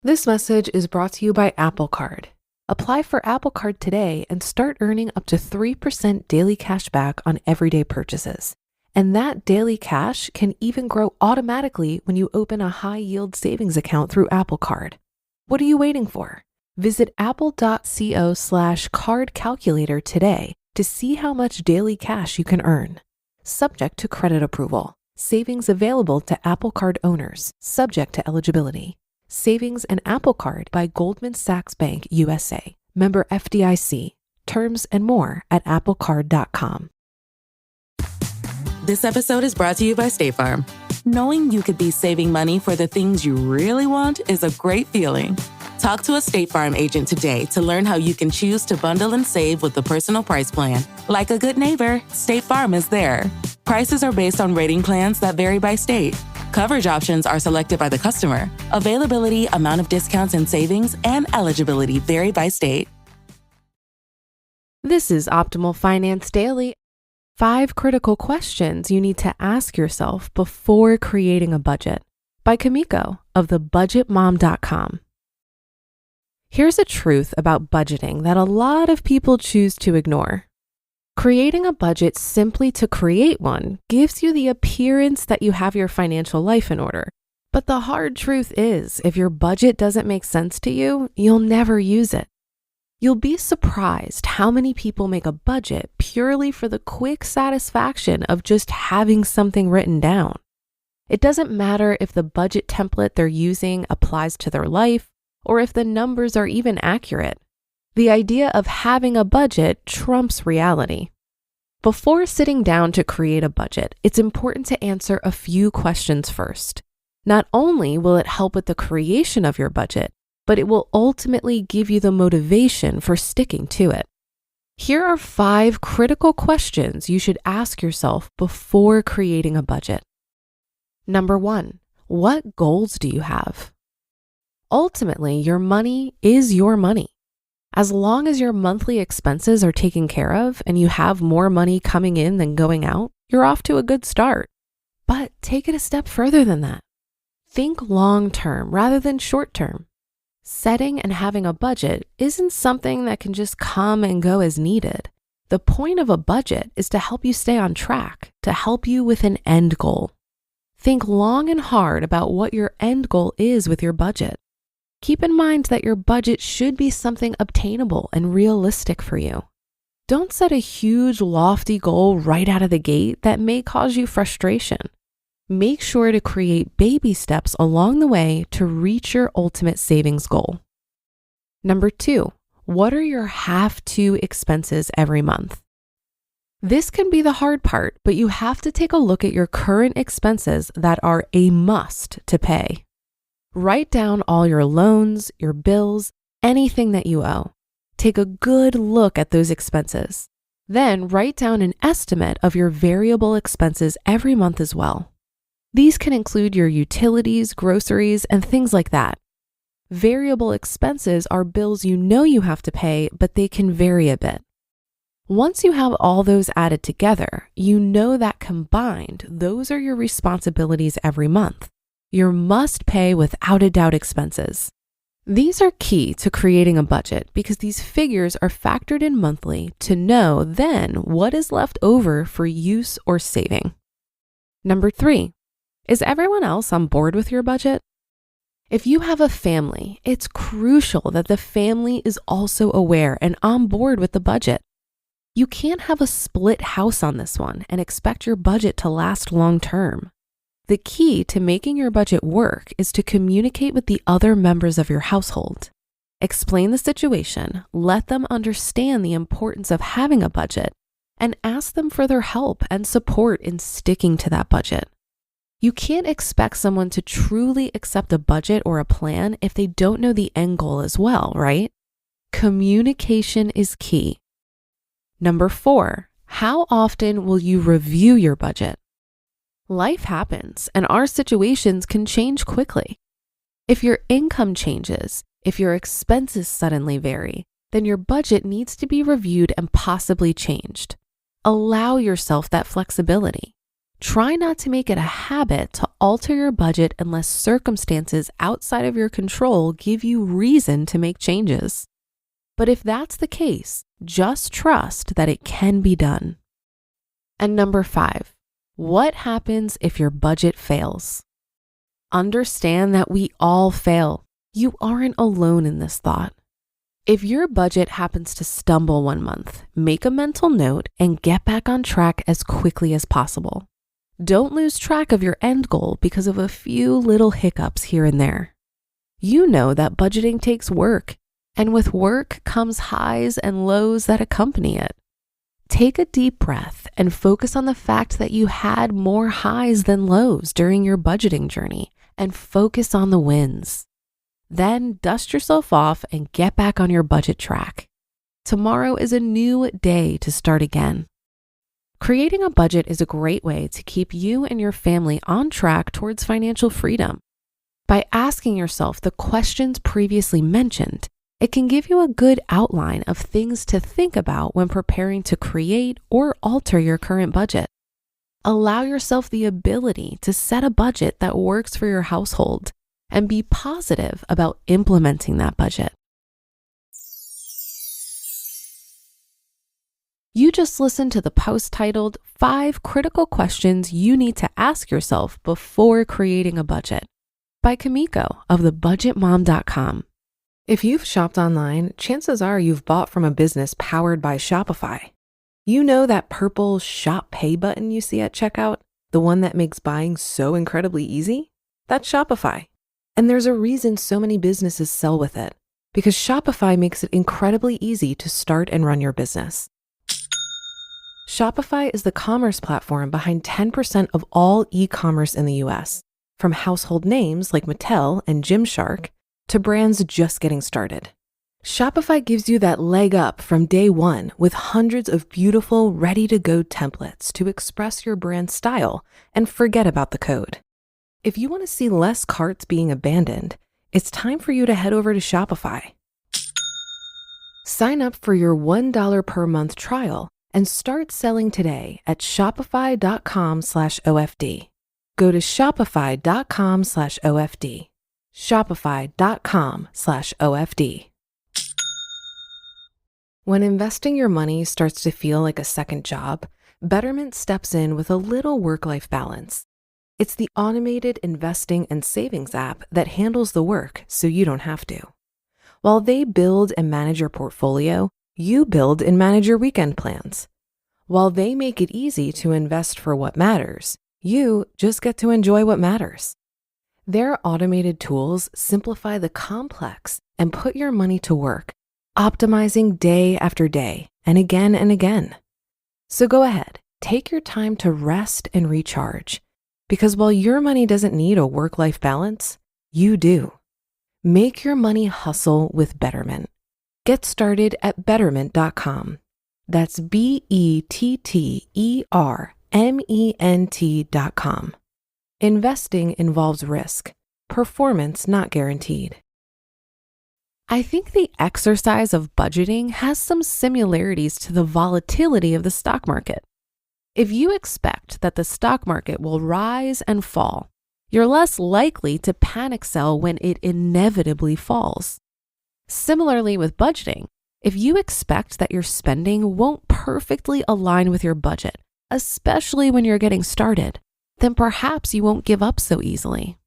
This message is brought to you by Apple Card. Apply for Apple Card today and start earning up to 3% daily cash back on everyday purchases. And that daily cash can even grow automatically when you open a high-yield savings account through Apple Card. What are you waiting for? Visit apple.co/card calculator today to see how much daily cash you can earn. Subject to credit approval. Savings available to Apple Card owners, subject to eligibility. Savings and Apple Card by Goldman Sachs Bank USA. Member FDIC. Terms and more at applecard.com. This episode is brought to you by State Farm. Knowing you could be saving money for the things you really want is a great feeling. Talk to a State Farm agent today to learn how you can choose to bundle and save with the Personal Price Plan. Like a good neighbor, State Farm is there. Prices are based on rating plans that vary by state. Coverage options are selected by the customer. Availability, amount of discounts and savings, and eligibility vary by state. This is Optimal Finance Daily. 5 critical questions you need to ask yourself before creating a budget by Kumiko of thebudgetmom.com. Here's a truth about budgeting that a lot of people choose to ignore. Creating a budget simply to create one gives you the appearance that you have your financial life in order. But the hard truth is, if your budget doesn't make sense to you, you'll never use it. You'll be surprised how many people make a budget purely for the quick satisfaction of just having something written down. It doesn't matter if the budget template they're using applies to their life or if the numbers are even accurate. The idea of having a budget trumps reality. Before sitting down to create a budget, it's important to answer a few questions first. Not only will it help with the creation of your budget, but it will ultimately give you the motivation for sticking to it. Here are 5 critical questions you should ask yourself before creating a budget. Number 1, what goals do you have? Ultimately, your money is your money. As long as your monthly expenses are taken care of and you have more money coming in than going out, you're off to a good start. But take it a step further than that. Think long-term rather than short-term. Setting and having a budget isn't something that can just come and go as needed. The point of a budget is to help you stay on track, to help you with an end goal. Think long and hard about what your end goal is with your budget. Keep in mind that your budget should be something obtainable and realistic for you. Don't set a huge, lofty goal right out of the gate that may cause you frustration. Make sure to create baby steps along the way to reach your ultimate savings goal. Number 2, what are your have-to expenses every month? This can be the hard part, but you have to take a look at your current expenses that are a must to pay. Write down all your loans, your bills, anything that you owe. Take a good look at those expenses. Then write down an estimate of your variable expenses every month as well. These can include your utilities, groceries, and things like that. Variable expenses are bills you know you have to pay, but they can vary a bit. Once you have all those added together, you know that combined, those are your responsibilities every month. Your must-pay without a doubt expenses. These are key to creating a budget because these figures are factored in monthly to know then what is left over for use or saving. Number 3, is everyone else on board with your budget? If you have a family, it's crucial that the family is also aware and on board with the budget. You can't have a split house on this one and expect your budget to last long term. The key to making your budget work is to communicate with the other members of your household. Explain the situation, let them understand the importance of having a budget, and ask them for their help and support in sticking to that budget. You can't expect someone to truly accept a budget or a plan if they don't know the end goal as well, right? Communication is key. Number 4, how often will you review your budget? Life happens and our situations can change quickly. If your income changes, if your expenses suddenly vary, then your budget needs to be reviewed and possibly changed. Allow yourself that flexibility. Try not to make it a habit to alter your budget unless circumstances outside of your control give you reason to make changes. But if that's the case, just trust that it can be done. And number 5, what happens if your budget fails? Understand that we all fail. You aren't alone in this thought. If your budget happens to stumble one month, make a mental note and get back on track as quickly as possible. Don't lose track of your end goal because of a few little hiccups here and there. You know that budgeting takes work, and with work comes highs and lows that accompany it. Take a deep breath and focus on the fact that you had more highs than lows during your budgeting journey, and focus on the wins. Then dust yourself off and get back on your budget track. Tomorrow is a new day to start again. Creating a budget is a great way to keep you and your family on track towards financial freedom. By asking yourself the questions previously mentioned, it can give you a good outline of things to think about when preparing to create or alter your current budget. Allow yourself the ability to set a budget that works for your household and be positive about implementing that budget. You just listened to the post titled 5 Critical Questions You Need to Ask Yourself Before Creating a Budget by Kumiko of thebudgetmom.com. If you've shopped online, chances are you've bought from a business powered by Shopify. You know that purple Shop Pay button you see at checkout? The one that makes buying so incredibly easy? That's Shopify. And there's a reason so many businesses sell with it, because Shopify makes it incredibly easy to start and run your business. Shopify is the commerce platform behind 10% of all e-commerce in the US, from household names like Mattel and Gymshark to brands just getting started. Shopify gives you that leg up from day one with hundreds of beautiful, ready-to-go templates to express your brand style and forget about the code. If you want to see less carts being abandoned, it's time for you to head over to Shopify. Sign up for your $1 per month trial and start selling today at shopify.com/OFD. Go to shopify.com/OFD. Shopify.com/OFD. When investing your money starts to feel like a second job, Betterment steps in with a little work-life balance. It's the automated investing and savings app that handles the work so you don't have to. While they build and manage your portfolio, you build and manage your weekend plans. While they make it easy to invest for what matters, you just get to enjoy what matters. Their automated tools simplify the complex and put your money to work, optimizing day after day and again. So go ahead, take your time to rest and recharge, because while your money doesn't need a work-life balance, you do. Make your money hustle with Betterment. Get started at betterment.com. That's BETTERMENT.com. Investing involves risk, performance not guaranteed. I think the exercise of budgeting has some similarities to the volatility of the stock market. If you expect that the stock market will rise and fall, you're less likely to panic sell when it inevitably falls. Similarly with budgeting, if you expect that your spending won't perfectly align with your budget, especially when you're getting started, then perhaps you won't give up so easily.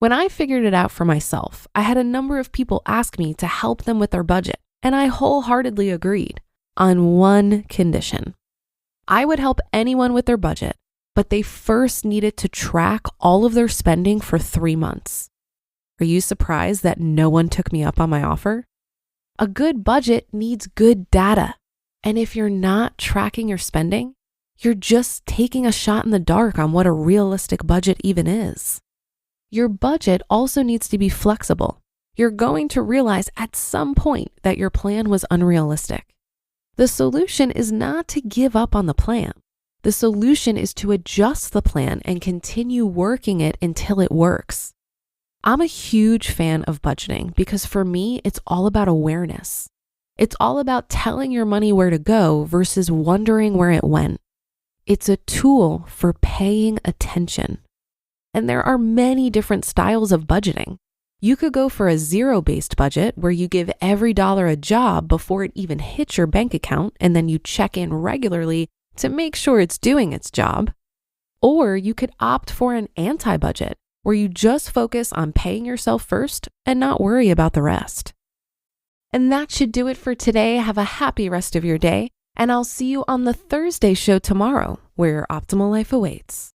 When I figured it out for myself, I had a number of people ask me to help them with their budget, and I wholeheartedly agreed on one condition. I would help anyone with their budget, but they first needed to track all of their spending for 3 months. Are you surprised that no one took me up on my offer? A good budget needs good data, and if you're not tracking your spending, you're just taking a shot in the dark on what a realistic budget even is. Your budget also needs to be flexible. You're going to realize at some point that your plan was unrealistic. The solution is not to give up on the plan. The solution is to adjust the plan and continue working it until it works. I'm a huge fan of budgeting because for me, it's all about awareness. It's all about telling your money where to go versus wondering where it went. It's a tool for paying attention. And there are many different styles of budgeting. You could go for a zero-based budget where you give every dollar a job before it even hits your bank account, and then you check in regularly to make sure it's doing its job. Or you could opt for an anti-budget where you just focus on paying yourself first and not worry about the rest. And that should do it for today. Have a happy rest of your day, and I'll see you on the Thursday show tomorrow, where your optimal life awaits.